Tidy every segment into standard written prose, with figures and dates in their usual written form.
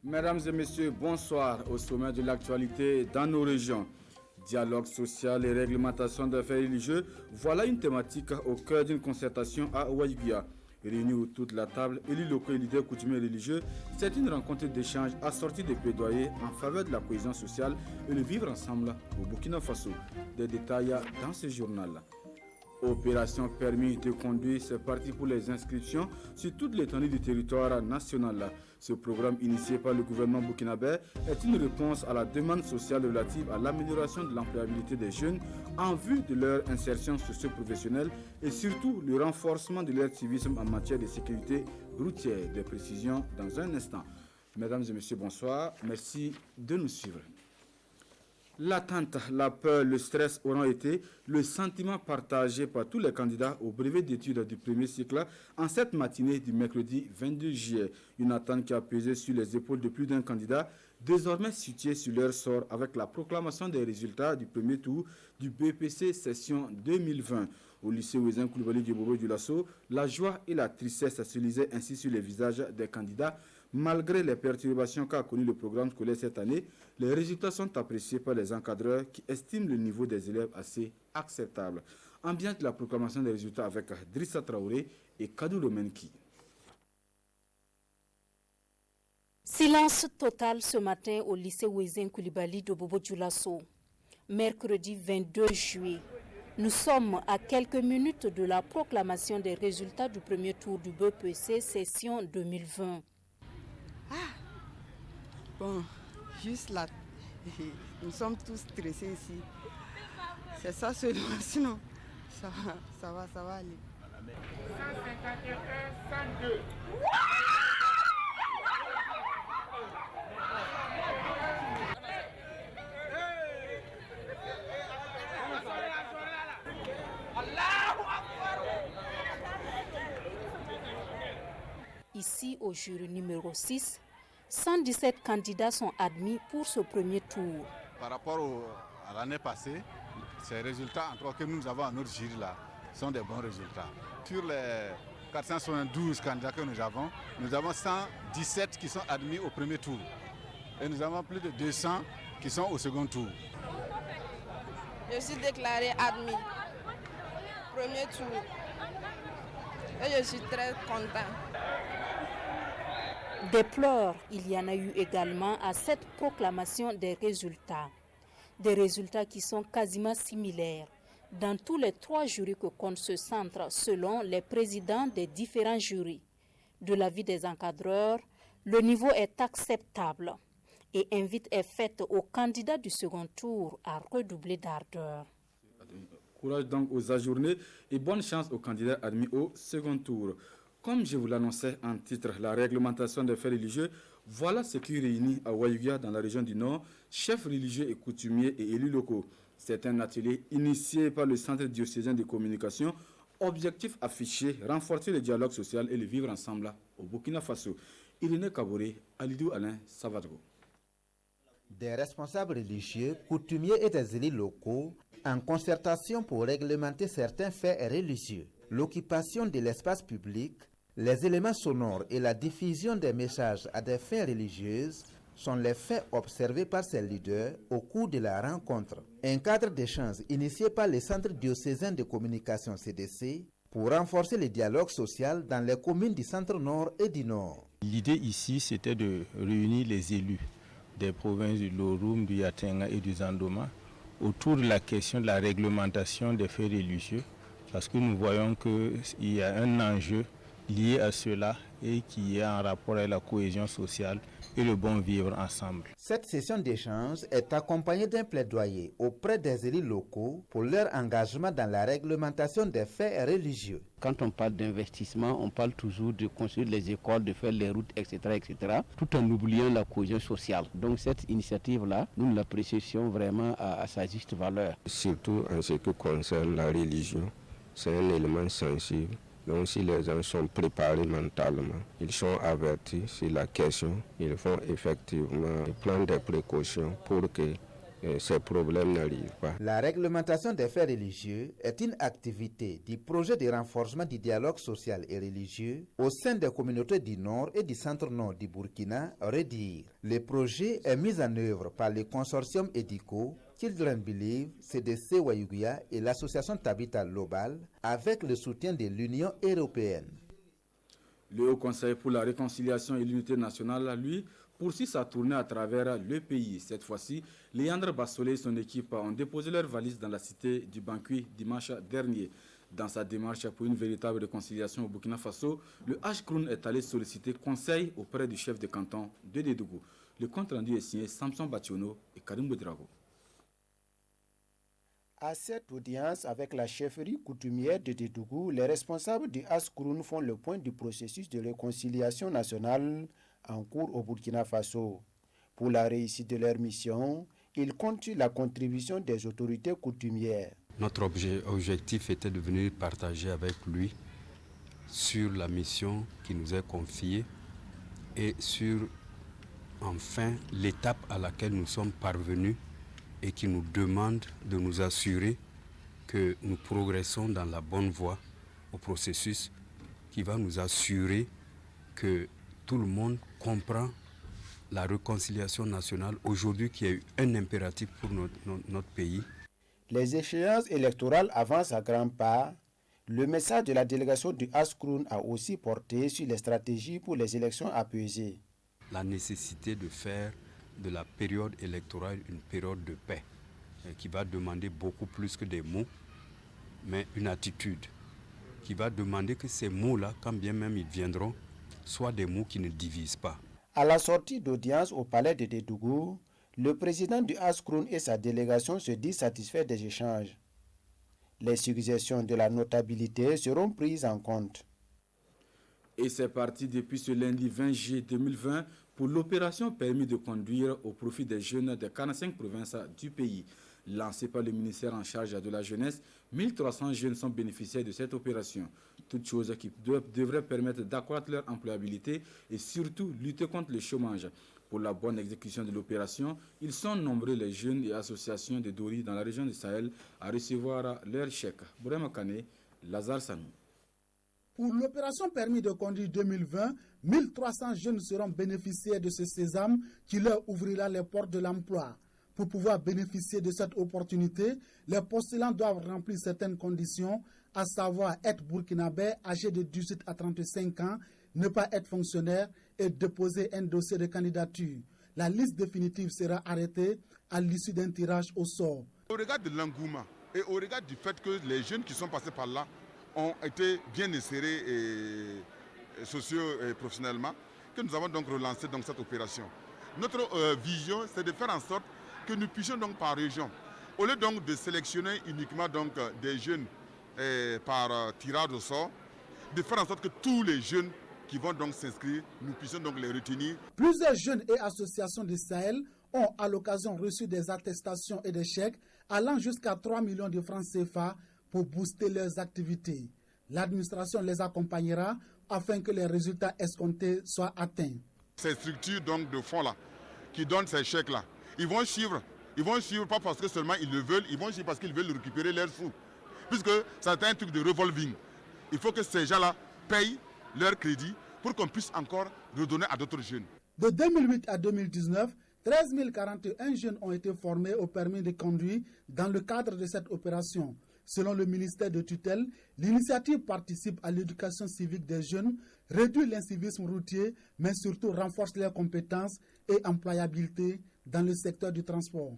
Mesdames et messieurs, bonsoir. Au sommet de l'actualité dans nos régions. Dialogue social et réglementation des faits religieux, voilà une thématique au cœur d'une concertation à Ouaïguia. Réunis autour de la table, élus locaux et leaders coutumiers religieux, c'est une rencontre d'échange assortie de plaidoyers en faveur de la cohésion sociale et le vivre ensemble au Burkina Faso. Des détails dans ce journal. Opération permis de conduire, c'est parti pour les inscriptions sur toute l'étendue du territoire national. Ce programme initié par le gouvernement burkinabé est une réponse à la demande sociale relative à l'amélioration de l'employabilité des jeunes en vue de leur insertion socio-professionnelle et surtout le renforcement de leur civisme en matière de sécurité routière. Des précisions dans un instant. Mesdames et messieurs, bonsoir. Merci de nous suivre. L'attente, la peur, le stress auront été le sentiment partagé par tous les candidats au brevet d'études du premier cycle en cette matinée du mercredi 22 juillet. Une attente qui a pesé sur les épaules de plus d'un candidat, désormais situé sur leur sort avec la proclamation des résultats du premier tour du BPC session 2020. Au lycée Ouezin Koulibaly du Bobo du Lasso, la joie et la tristesse se lisaient ainsi sur les visages des candidats. Malgré les perturbations qu'a connu le programme scolaire cette année, les résultats sont appréciés par les encadreurs qui estiment le niveau des élèves assez acceptable. Ambiance de la proclamation des résultats avec Drissa Traoré et Kadou Lomenki. Silence total ce matin au lycée Ouezin Koulibaly de Bobo Dioulasso. Mercredi 22 juillet. Nous sommes à quelques minutes de la proclamation des résultats du premier tour du BPC session 2020. Bon, juste là, nous sommes tous stressés ici. C'est ça seulement, sinon ça va aller. 151, 102. Ici, au jury numéro 6, 117 candidats sont admis pour ce premier tour. Par rapport à l'année passée, ces résultats en tout cas que nous avons à notre jury là sont des bons résultats. Sur les 472 candidats que nous avons 117 qui sont admis au premier tour. Et nous avons plus de 200 qui sont au second tour. Je suis déclaré admis. Premier tour. Et je suis très content. Des pleurs, il y en a eu également à cette proclamation des résultats. Des résultats qui sont quasiment similaires dans tous les 3 jurys que compte ce centre selon les présidents des différents jurys. De l'avis des encadreurs, le niveau est acceptable et invite est faite aux candidats du second tour à redoubler d'ardeur. Courage donc aux ajournés et bonne chance aux candidats admis au second tour. Comme je vous l'annonçais en titre, la réglementation des faits religieux, voilà ce qui réunit à Ouaïguia dans la région du Nord, chefs religieux et coutumiers et élus locaux. C'est un atelier initié par le Centre diocésain de communication. Objectif affiché, renforcer le dialogue social et le vivre ensemble au Burkina Faso. Irénée Kaboré, Alidou Alain Savadgo. Des responsables religieux, coutumiers et des élus locaux en concertation pour réglementer certains faits religieux. L'occupation de l'espace public, les éléments sonores et la diffusion des messages à des fins religieuses sont les faits observés par ces leaders au cours de la rencontre. Un cadre d'échange initié par le Centre diocésain de communication CDC pour renforcer le dialogue social dans les communes du centre nord et du nord. L'idée ici, c'était de réunir les élus des provinces du Loroum, du Yatenga et du Zandoma autour de la question de la réglementation des faits religieux, parce que nous voyons qu'il y a un enjeu lié à cela et qui est en rapport avec la cohésion sociale et le bon vivre ensemble. Cette session d'échange est accompagnée d'un plaidoyer auprès des élus locaux pour leur engagement dans la réglementation des faits religieux. Quand on parle d'investissement, on parle toujours de construire les écoles, de faire les routes, etc., tout en oubliant la cohésion sociale. Donc cette initiative-là, nous l'apprécions vraiment à sa juste valeur. Surtout en ce qui concerne la religion, c'est un élément sensible. Donc si les gens sont préparés mentalement, ils sont avertis sur la question, ils font effectivement prendre des précautions pour que ces problèmes n'arrivent pas. La réglementation des faits religieux est une activité du projet de renforcement du dialogue social et religieux au sein des communautés du Nord et du Centre-Nord du Burkina, REDIR. Le projet est mis en œuvre par le consortium EDICO, Children Believe, CDC Wayuguya et l'association Tabita Global avec le soutien de l'Union européenne. Le Haut Conseil pour la réconciliation et l'unité nationale, lui, poursuit sa tournée à travers le pays. Cette fois-ci, Léandre Bassolé et son équipe ont déposé leurs valises dans la cité du Banqui dimanche dernier. Dans sa démarche pour une véritable réconciliation au Burkina Faso, le H-Kroun est allé solliciter conseil auprès du chef de canton de Dédougou. Le compte rendu est signé Samson Bationo et Karim Boudrago. À cette audience avec la chefferie coutumière de Dédougou, les responsables du H-Kroun font le point du processus de réconciliation nationale en cours au Burkina Faso. Pour la réussite de leur mission, ils comptent sur la contribution des autorités coutumières. Notre objectif était de venir partager avec lui sur la mission qui nous est confiée et sur, enfin, l'étape à laquelle nous sommes parvenus et qui nous demande de nous assurer que nous progressons dans la bonne voie au processus qui va nous assurer que tout le monde comprend la réconciliation nationale aujourd'hui qui est un impératif pour notre pays. Les échéances électorales avancent à grands pas. Le message de la délégation du H-Kroun a aussi porté sur les stratégies pour les élections apaisées. La nécessité de faire de la période électorale une période de paix qui va demander beaucoup plus que des mots, mais une attitude qui va demander que ces mots-là, quand bien même ils viendront, soient des mots qui ne divisent pas. À la sortie d'audience au palais de Dédougou, le président du H-Kroun et sa délégation se disent satisfaits des échanges. Les suggestions de la notabilité seront prises en compte. Et c'est parti depuis ce lundi 20 juillet 2020 pour l'opération permis de conduire au profit des jeunes des 45 provinces du pays. Lancée par le ministère en charge de la jeunesse, 1300 jeunes sont bénéficiaires de cette opération. Toutes choses qui devraient permettre d'accroître leur employabilité et surtout lutter contre le chômage. Pour la bonne exécution de l'opération, ils sont nombreux les jeunes et associations de Dori dans la région du Sahel à recevoir leur chèque. Bourema Kane, Lazare Sanou. Pour l'opération permis de conduire 2020, 1300 jeunes seront bénéficiaires de ce sésame qui leur ouvrira les portes de l'emploi. Pour pouvoir bénéficier de cette opportunité, les postulants doivent remplir certaines conditions, à savoir être burkinabé, âgé de 18 à 35 ans, ne pas être fonctionnaire et déposer un dossier de candidature. La liste définitive sera arrêtée à l'issue d'un tirage au sort. Au regard de l'engouement et au regard du fait que les jeunes qui sont passés par là ont été bien insérés et socio et professionnellement, que nous avons donc relancé donc cette opération. Notre vision, c'est de faire en sorte que nous puissions donc par région, au lieu donc de sélectionner uniquement donc des jeunes par tirage au sort, de faire en sorte que tous les jeunes qui vont donc s'inscrire, nous puissions donc les retenir. Plusieurs jeunes et associations du Sahel ont à l'occasion reçu des attestations et des chèques allant jusqu'à 3 millions de francs CFA pour booster leurs activités. L'administration les accompagnera afin que les résultats escomptés soient atteints. Ces structures donc de fonds là, qui donnent ces chèques là, ils vont suivre pas parce que seulement ils le veulent, ils vont suivre parce qu'ils veulent récupérer leurs sous. Puisque c'est un truc de revolving. Il faut que ces gens-là payent leur crédit pour qu'on puisse encore redonner à d'autres jeunes. De 2008 à 2019, 13 041 jeunes ont été formés au permis de conduire dans le cadre de cette opération. Selon le ministère de tutelle, l'initiative participe à l'éducation civique des jeunes, réduit l'incivisme routier, mais surtout renforce leurs compétences et employabilité dans le secteur du transport.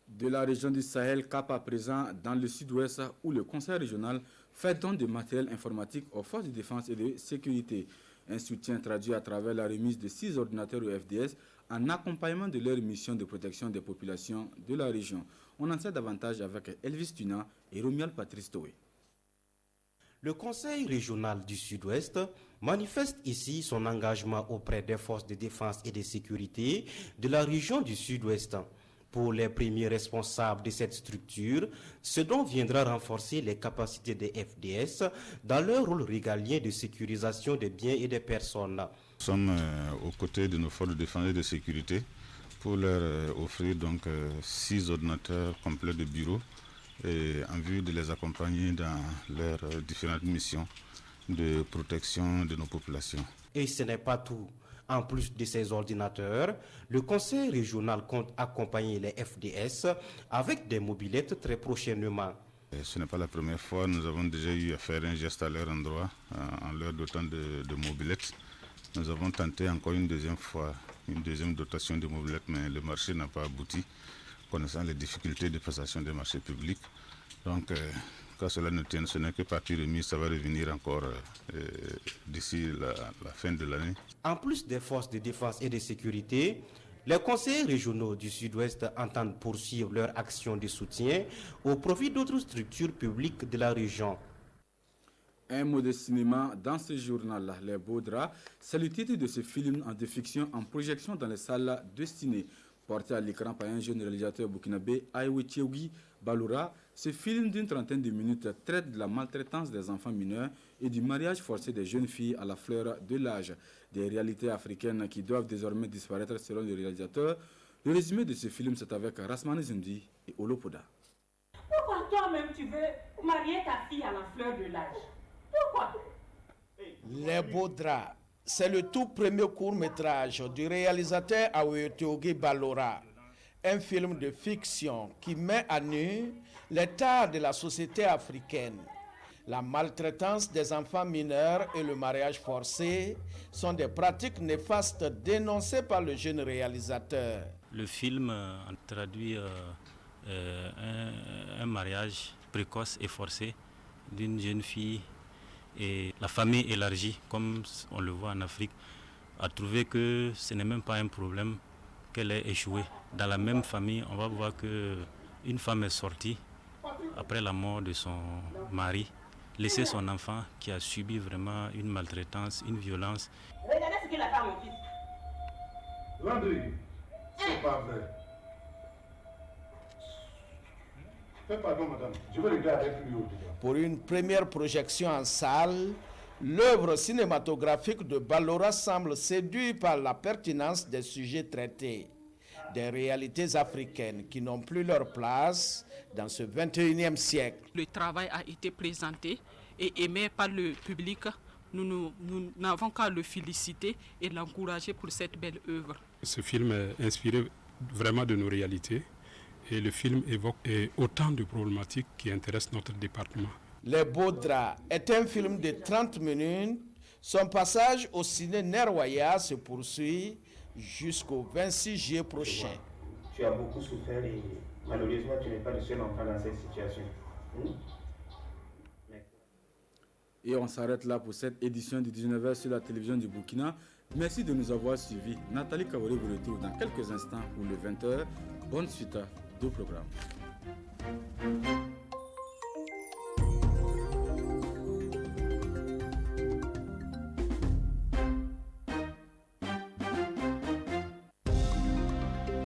De la région du Sahel, cap à présent dans le sud-ouest où le conseil régional fait don de matériel informatique aux forces de défense et de sécurité. Un soutien traduit à travers la remise de 6 ordinateurs au FDS en accompagnement de leur mission de protection des populations de la région. On en sait davantage avec Elvis Tuna et Romuald Patrice Toé. Le Conseil régional du Sud-Ouest manifeste ici son engagement auprès des forces de défense et de sécurité de la région du Sud-Ouest. Pour les premiers responsables de cette structure, ce dont viendra renforcer les capacités des FDS dans leur rôle régalien de sécurisation des biens et des personnes. Nous sommes aux côtés de nos forces de défense et de sécurité pour leur offrir donc 6 ordinateurs complets de bureau et en vue de les accompagner dans leurs différentes missions de protection de nos populations. Et ce n'est pas tout. En plus de ces ordinateurs, le conseil régional compte accompagner les FDS avec des mobylettes très prochainement. Ce n'est pas la première fois, nous avons déjà eu à faire un geste à leur endroit en leur dotant de mobylettes. Nous avons tenté encore une deuxième fois, une deuxième dotation de mobylettes, mais le marché n'a pas abouti, connaissant les difficultés de passation des marchés publics. Donc, quand cela ne tient, ce n'est que partie remise, ça va revenir encore d'ici la fin de l'année. En plus des forces de défense et de sécurité, les conseillers régionaux du Sud-Ouest entendent poursuivre leur action de soutien au profit d'autres structures publiques de la région. Un mot de cinéma dans ce journal, Les Beaux Draps, c'est le titre de ce film de fiction en projection dans les salles destinées. Porté à l'écran par un jeune réalisateur burkinabé, Aïwetiogui Baloura, ce film d'une trentaine de minutes traite de la maltraitance des enfants mineurs et du mariage forcé des jeunes filles à la fleur de l'âge. Des réalités africaines qui doivent désormais disparaître selon le réalisateur. Le résumé de ce film, c'est avec Rasmane Zindi et Olopoda. Pourquoi toi-même tu veux marier ta fille à la fleur de l'âge? Pourquoi? Les Beaux Draps, c'est le tout premier court-métrage du réalisateur Aïwetiogui Baloura. Un film de fiction qui met à nu les tares de la société africaine. La maltraitance des enfants mineurs et le mariage forcé sont des pratiques néfastes dénoncées par le jeune réalisateur. Le film traduit un mariage précoce et forcé d'une jeune fille, et la famille élargie, comme on le voit en Afrique, a trouvé que ce n'est même pas un problème qu'elle ait échoué. Dans la même famille, on va voir qu'une femme est sortie après la mort de son mari, laisser son enfant qui a subi vraiment une maltraitance, une violence. Regardez ce qu'il a fait à mon fils. Landry, c'est pas vrai. Fais pardon, madame. Je vais regarder avec lui au-dedans. Pour une première projection en salle, l'œuvre cinématographique de Baloura semble séduit par la pertinence des sujets traités, des réalités africaines qui n'ont plus leur place dans ce 21e siècle. Le travail a été présenté et aimé par le public. Nous n'avons qu'à le féliciter et l'encourager pour cette belle œuvre. Ce film est inspiré vraiment de nos réalités et le film évoque autant de problématiques qui intéressent notre département. Les Beaux Draps est un film de 30 minutes. Son passage au ciné Nerwaya se poursuit jusqu'au 26 juillet prochain. Tu as beaucoup souffert et malheureusement tu n'es pas le seul enfant dans cette situation. Et on s'arrête là pour cette édition du 19h sur la télévision du Burkina. Merci de nous avoir suivis. Nathalie Kaboré vous retrouve dans quelques instants pour le 20h. Bonne suite de programme.